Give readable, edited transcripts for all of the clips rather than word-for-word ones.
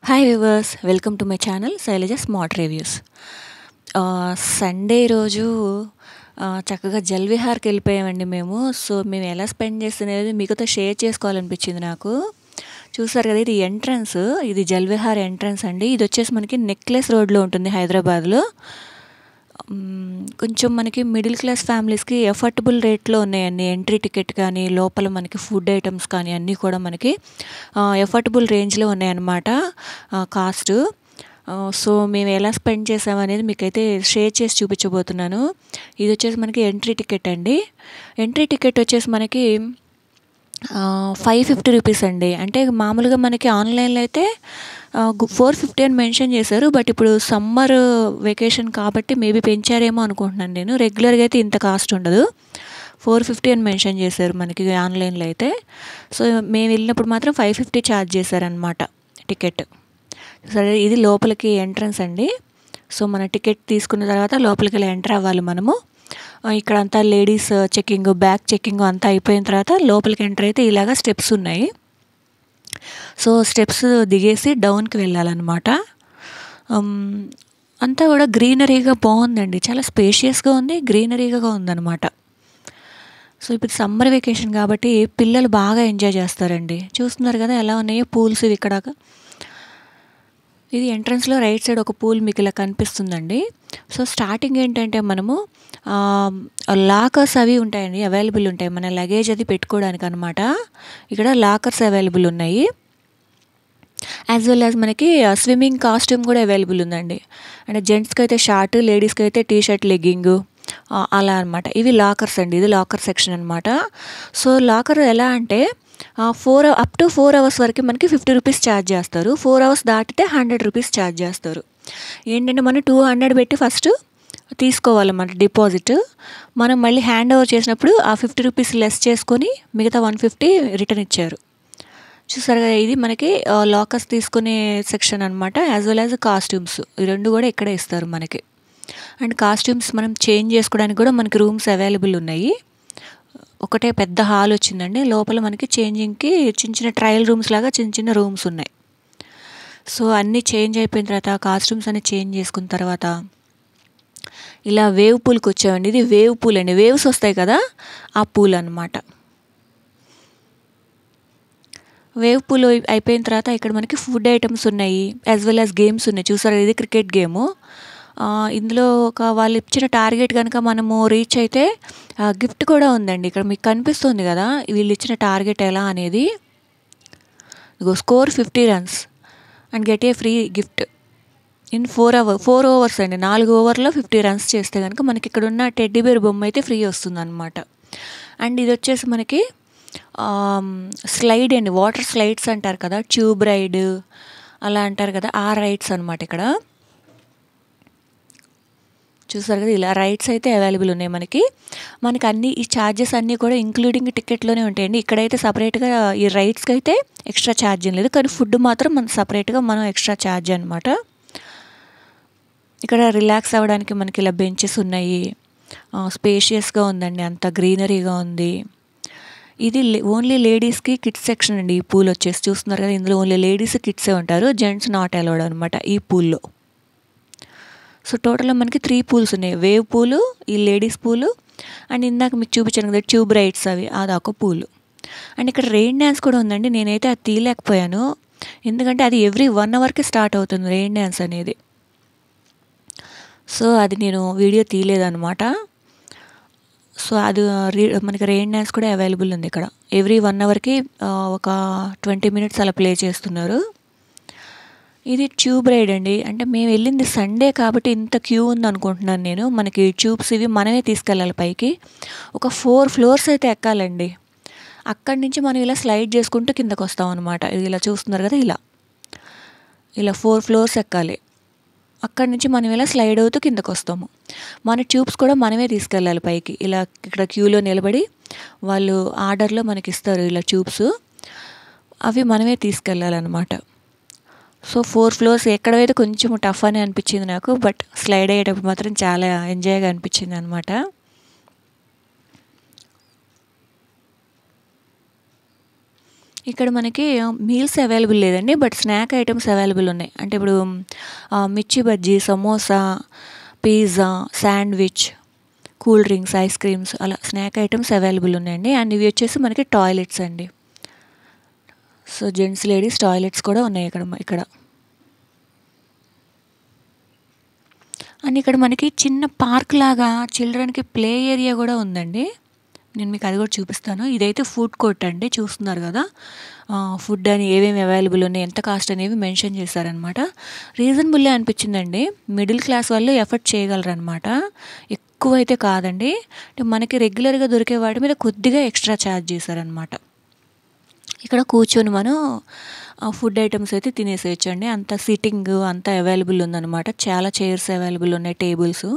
Hi viewers, welcome to my channel Sailaja smart reviews. Sunday రోజు చక్కగా జల్విహార్కి వెళ్ళిపోయామండి మేము. సో మేము ఎలా స్పెండ్ చేస్తున్నది మీకుతో షేర్ చేసుకోవాలనిపించింది నాకు. చూసారు కదా, ఇది ఎంట్రన్స్, ఇది జల్విహార్ ఎంట్రన్స్ అండి. ఇది వచ్చేసి మనకి నెక్లెస్ రోడ్లో ఉంటుంది హైదరాబాద్లో. కొంచెం మనకి మిడిల్ క్లాస్ ఫ్యామిలీస్కి ఎఫర్టబుల్ రేట్లో ఉన్నాయండి. ఎంట్రీ టికెట్ కానీ లోపల మనకి ఫుడ్ ఐటమ్స్ కానీ అన్నీ కూడా మనకి ఎఫర్టబుల్ రేంజ్లో ఉన్నాయన్నమాట కాస్ట్. సో మేము ఎలా స్పెండ్ చేసామనేది మీకైతే షేర్ చేసి చూపించబోతున్నాను. ఇది వచ్చేసి మనకి ఎంట్రీ టికెట్ అండి. ఎంట్రీ టికెట్ వచ్చేసి మనకి 550 రూపీస్ అండి. అంటే మామూలుగా మనకి ఆన్లైన్లో అయితే 450 అని మెన్షన్ చేశారు. బట్ ఇప్పుడు సమ్మర్ వెకేషన్ కాబట్టి మేబీ పెంచారేమో అనుకుంటున్నాను నేను. రెగ్యులర్గా అయితే ఇంత కాస్ట్ ఉండదు, 450 అని మెన్షన్ చేశారు మనకి ఆన్లైన్లో అయితే. సో మేము వెళ్ళినప్పుడు మాత్రం 550 ఛార్జ్ చేశారనమాట టికెట్. సరే, ఇది లోపలికి ఎంట్రన్స్ అండి. సో మన టికెట్ తీసుకున్న తర్వాత లోపలికి వెళ్ళి ఎంటర్ అవ్వాలి మనము. ఇక్కడ అంతా లేడీస్ చెక్కింగ్, బ్యాగ్ చెక్కింగ్ అంతా అయిపోయిన తర్వాత లోపలికి ఎంటర్ అయితే ఇలాగా స్టెప్స్ ఉన్నాయి. సో స్టెప్స్ దిగేసి డౌన్కి వెళ్ళాలన్నమాట. అంతా కూడా గ్రీనరీగా బాగుందండి, చాలా స్పేషియస్గా ఉంది, గ్రీనరీగా ఉందన్నమాట. సో ఇప్పుడు సమ్మర్ వెకేషన్ కాబట్టి పిల్లలు బాగా ఎంజాయ్ చేస్తారండి. చూస్తున్నారు కదా ఎలా ఉన్నాయో పూల్స్ ఇక్కడ. ఇది ఎంట్రన్స్లో రైట్ సైడ్ ఒక పూల్ మీకు ఇలా కనిపిస్తుందండి. సో స్టార్టింగ్ ఏంటంటే మనము లాకర్స్ అవి ఉంటాయండి, అవైలబుల్ ఉంటాయి మన లగేజ్ అది పెట్టుకోవడానికి అనమాట. ఇక్కడ లాకర్స్ అవైలబుల్ ఉన్నాయి. యాజ్ వెల్ యాజ్ మనకి స్విమ్మింగ్ కాస్ట్యూమ్ కూడా అవైలబుల్ ఉందండి. అంటే జెంట్స్కి అయితే షార్ట్, లేడీస్కి అయితే టీ షర్ట్, లెగ్గింగ్ అలా అనమాట. ఇవి లాకర్స్ అండి, ఇది లాకర్ సెక్షన్ అనమాట. సో లాకర్ ఎలా అంటే అప్ టు 4 అవర్స్ వరకు మనకి 50 రూపీస్ ఛార్జ్ చేస్తారు. 4 అవర్స్ దాటితే 100 రూపీస్ ఛార్జ్ చేస్తారు. ఏంటంటే మనం 200 పెట్టి ఫస్ట్ తీసుకోవాలన్నమాట డిపాజిట్. మనం మళ్ళీ హ్యాండ్ ఓవర్ చేసినప్పుడు ఆ 50 రూపీస్ లెస్ చేసుకొని మిగతా 150 రిటర్న్ ఇచ్చారు. చూసారు కదా, ఇది మనకి లాకర్స్ తీసుకునే సెక్షన్ అనమాట. యాజ్ వెల్ యాజ్ కాస్ట్యూమ్స్, ఈ రెండు కూడా ఇక్కడే ఇస్తారు మనకి. అండ్ కాస్ట్యూమ్స్ మనం చేంజ్ చేసుకోవడానికి కూడా మనకి రూమ్స్ అవైలబుల్ ఉన్నాయి. ఒకటే పెద్ద హాల్ వచ్చిందండి. లోపల మనకి చేంజింగ్కి చిన్న చిన్న ట్రయల్ రూమ్స్ లాగా చిన్న చిన్న రూమ్స్ ఉన్నాయి. సో అన్నీ చేంజ్ అయిపోయిన తర్వాత కాస్ట్యూమ్స్ అన్నీ చేంజ్ చేసుకున్న తర్వాత ఇలా వేవ్ పూల్కి వచ్చామండి. ఇది వేవ్ పూల్ అండి, వేవ్స్ వస్తాయి కదా ఆ పూల్ అనమాట. వేవ్ పూల్ అయిపోయిన తర్వాత ఇక్కడ మనకి ఫుడ్ ఐటమ్స్ ఉన్నాయి, యాజ్ వెల్ యాజ్ గేమ్స్ ఉన్నాయి. చూసారు, ఇది క్రికెట్ గేము. ఇందులో వాళ్ళు ఇచ్చిన టార్గెట్ కనుక మనము రీచ్ అయితే గిఫ్ట్ కూడా ఉందండి. ఇక్కడ మీకు కనిపిస్తుంది కదా వీళ్ళు ఇచ్చిన టార్గెట్ ఎలా అనేది. Score 50 runs and get a free gift in 4 overs అండి. 4 ఓవర్లో 50 runs చేస్తే కనుక మనకి ఇక్కడ ఉన్న టెడ్డీ బేర్ బొమ్మ అయితే ఫ్రీ వస్తుంది అనమాట. అండ్ ఇది వచ్చేసి మనకి స్లైడ్ అండి, వాటర్ స్లైడ్స్ అంటారు కదా, ట్యూబ్ రైడ్ అలా అంటారు కదా, ఆ రైడ్స్ అనమాట. ఇక్కడ చూసారు కదా, ఇలా రైడ్స్ అయితే అవైలబుల్ ఉన్నాయి మనకి. అన్నీ ఈ ఛార్జెస్ అన్నీ కూడా ఇంక్లూడింగ్ టికెట్లోనే ఉంటాయండి. ఇక్కడైతే సపరేట్గా ఈ రైడ్స్కి అయితే ఎక్స్ట్రా ఛార్జ్ ఏం లేదు, కానీ ఫుడ్ మాత్రం మనం సపరేట్గా ఎక్స్ట్రా ఛార్జ్ అనమాట. ఇక్కడ రిలాక్స్ అవ్వడానికి మనకి ఇలా బెంచెస్ ఉన్నాయి, స్పేషియస్గా ఉందండి, అంత గ్రీనరీగా ఉంది. ఇది ఓన్లీ లేడీస్కి కిడ్స్ సెక్షన్ అండి. ఈ పూల్ వచ్చేసి చూస్తున్నారు కదా, ఇందులో ఓన్లీ లేడీస్ కిడ్సే ఉంటారు, జెంట్స్ నాట్ అలౌడ్ అనమాట ఈ పూల్లో. సో టోటల్గా మనకి 3 పూల్స్ ఉన్నాయి, వేవ్ పూలు, ఈ లేడీస్ పూలు, అండ్ ఇందాక మీకు చూపించాను కదా ట్యూబ్ రైడ్స్ అదొక పూలు. అండ్ ఇక్కడ రెయిన్ డ్యాన్స్ కూడా ఉందండి. నేనైతే అది తీయలేకపోయాను, ఎందుకంటే అది ఎవ్రీ 1 అవర్కి స్టార్ట్ అవుతుంది రెయిన్ డ్యాన్స్ అనేది. సో అది నేను వీడియో తీయలేదన్నమాట. సో అది మనకి రెయిన్ డ్యాన్స్ కూడా అవైలబుల్ ఉంది ఇక్కడ. ఎవ్రీ 1 అవర్కి ఒక 20 minutes అలా ప్లే చేస్తున్నారు. ఇది ట్యూబ్ రైడ్ అండి. అంటే మేము వెళ్ళింది సండే కాబట్టి ఇంత క్యూ ఉంది అనుకుంటున్నాను నేను. మనకి ట్యూబ్స్ ఇవి మనమే తీసుకెళ్ళాలి పైకి. ఒక 4 floors అయితే ఎక్కాలండి. అక్కడి నుంచి మనం ఇలా స్లైడ్ చేసుకుంటూ కిందకు వస్తాం అనమాట. ఇది ఇలా చూస్తున్నారు కదా, ఇలా 4 floors ఎక్కాలి. అక్కడి నుంచి మనం ఇలా స్లైడ్ అవుతూ కిందకు వస్తాము. మన ట్యూబ్స్ కూడా మనమే తీసుకెళ్ళాలి పైకి. ఇలా ఇక్కడ క్యూలో నిలబడి వాళ్ళు ఆర్డర్లో మనకి ఇస్తారు ఇలా ట్యూబ్స్, అవి మనమే తీసుకెళ్ళాలన్నమాట. సో 4 floors ఎక్కడైతే కొంచెం టఫ్ అని అనిపించింది నాకు, బట్ స్లైడ్ అయ్యేటప్పుడు మాత్రం చాలా ఎంజాయ్గా అనిపించింది అనమాట. ఇక్కడ మనకి మీల్స్ అవైలబుల్ లేదండి, బట్ స్నాక్ ఐటమ్స్ అవైలబుల్ ఉన్నాయి. అంటే ఇప్పుడు మిర్చి bajji, samosa, pizza, sandwich, cool drinks, ice creams అలా స్నాక్ ఐటమ్స్ అవైలబుల్ ఉన్నాయండి. అండ్ ఇవి వచ్చేసి మనకి టాయిలెట్స్ అండి. సో జెంట్స్ లేడీస్ టాయిలెట్స్ కూడా ఉన్నాయి ఇక్కడ. అండ్ ఇక్కడ మనకి చిన్న పార్క్ లాగా చిల్డ్రన్కి ప్లే ఏరియా కూడా ఉందండి. నేను మీకు అది కూడా చూపిస్తాను. ఇదైతే ఫుడ్ కోర్ట్ అండి, చూస్తున్నారు కదా. ఫుడ్ అని ఏమేమి అవైలబుల్ ఉన్నాయి, ఎంత కాస్ట్ అనేవి మెన్షన్ చేశారనమాట. రీజనబుల్లే అనిపించిందండి. మిడిల్ క్లాస్ వాళ్ళు ఎఫర్ట్ చేయగలరు అనమాట. ఎక్కువ అయితే కాదండి. అంటే మనకి రెగ్యులర్గా దొరికే వాటి మీద కొద్దిగా ఎక్స్ట్రా ఛార్జ్ చేశారనమాట. ఇక్కడ కూర్చొని మనం ఫుడ్ ఐటమ్స్ అయితే తినేసేయచ్చండి. అంత సిట్టింగ్ అంతా అవైలబుల్ ఉందన్నమాట. చాలా చైర్స్ అవైలబుల్ ఉన్నాయి, టేబుల్స్.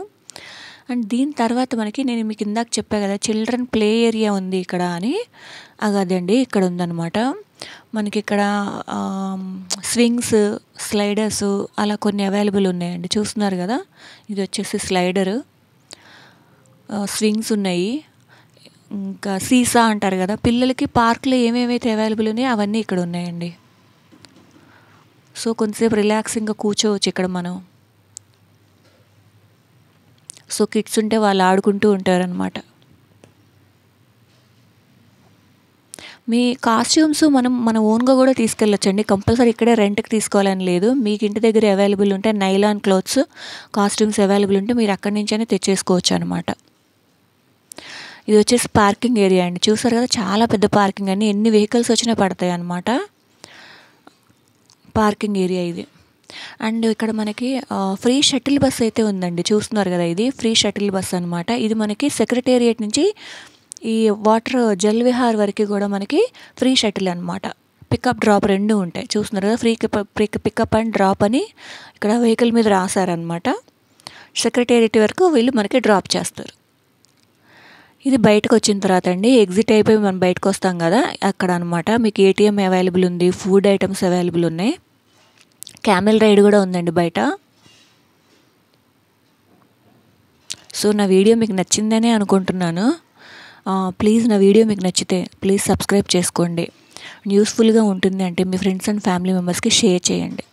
అండ్ దీని తర్వాత మనకి నేను మీకు ఇందాక చెప్పా కదా చిల్డ్రన్ ప్లే ఏరియా ఉంది ఇక్కడ అని, అదండి ఇక్కడ ఉందన్నమాట. మనకి ఇక్కడ స్వింగ్స్, స్లైడర్స్ అలా కొన్ని అవైలబుల్ ఉన్నాయండి. చూస్తున్నారు కదా, ఇది వచ్చేసి స్లైడరు, స్వింగ్స్ ఉన్నాయి, ఇంకా సీసా అంటారు కదా పిల్లలకి. పార్క్లో ఏమేమైతే అవైలబుల్ ఉన్నాయో అవన్నీ ఇక్కడ ఉన్నాయండి. సో కొంతసేపు రిలాక్సింగ్గా కూర్చోవచ్చు ఇక్కడ మనం. సో కిడ్స్ ఉంటే వాళ్ళు ఆడుకుంటూ ఉంటారనమాట. మీ కాస్ట్యూమ్స్ మన ఓన్గా కూడా తీసుకెళ్ళొచ్చండి. కంపల్సరీ ఇక్కడే రెంట్కి తీసుకోవాలని లేదు. మీకు ఇంటి దగ్గర అవైలబుల్ ఉంటే నైలాన్ క్లాత్స్ కాస్ట్యూమ్స్ అవైలబుల్ ఉంటే మీరు అక్కడి నుంచైనా తెచ్చేసుకోవచ్చు అనమాట. ఇది వచ్చేసి పార్కింగ్ ఏరియా అండి. చూసారు కదా, చాలా పెద్ద పార్కింగ్ అండి. ఎన్ని వెహికల్స్ వచ్చినా పడతాయి అన్నమాట. పార్కింగ్ ఏరియా ఇది. అండ్ ఇక్కడ మనకి ఫ్రీ షటిల్ బస్ అయితే ఉందండి. చూస్తున్నారు కదా, ఇది ఫ్రీ షటిల్ బస్ అనమాట. ఇది మనకి సెక్రటేరియట్ నుంచి ఈ వాటర్ జల్ విహార్ వరకు కూడా మనకి ఫ్రీ షటిల్ అనమాట. పికప్ డ్రాప్ రెండు ఉంటాయి. చూస్తున్నారు కదా, పికప్ అండ్ డ్రాప్ అని ఇక్కడ వెహికల్ మీద రాశారనమాట. సెక్రటేరియట్ వరకు వీళ్ళు మనకి డ్రాప్ చేస్తారు. ఇది బయటకు వచ్చిన తర్వాత అండి, ఎగ్జిట్ అయిపోయి మనం బయటకు వస్తాం కదా అక్కడ అనమాట. మీకు ఏటీఎం అవైలబుల్ ఉంది, ఫుడ్ ఐటమ్స్ అవైలబుల్ ఉన్నాయి, క్యామెల్ రైడ్ కూడా ఉందండి బయట. సో నా వీడియో మీకు నచ్చిందనే అనుకుంటున్నాను. ప్లీజ్ నా వీడియో మీకు నచ్చితే ప్లీజ్ సబ్స్క్రైబ్ చేసుకోండి. యూస్ఫుల్గా ఉంటుంది అంటే మీ ఫ్రెండ్స్ అండ్ ఫ్యామిలీ మెంబర్స్కి షేర్ చేయండి.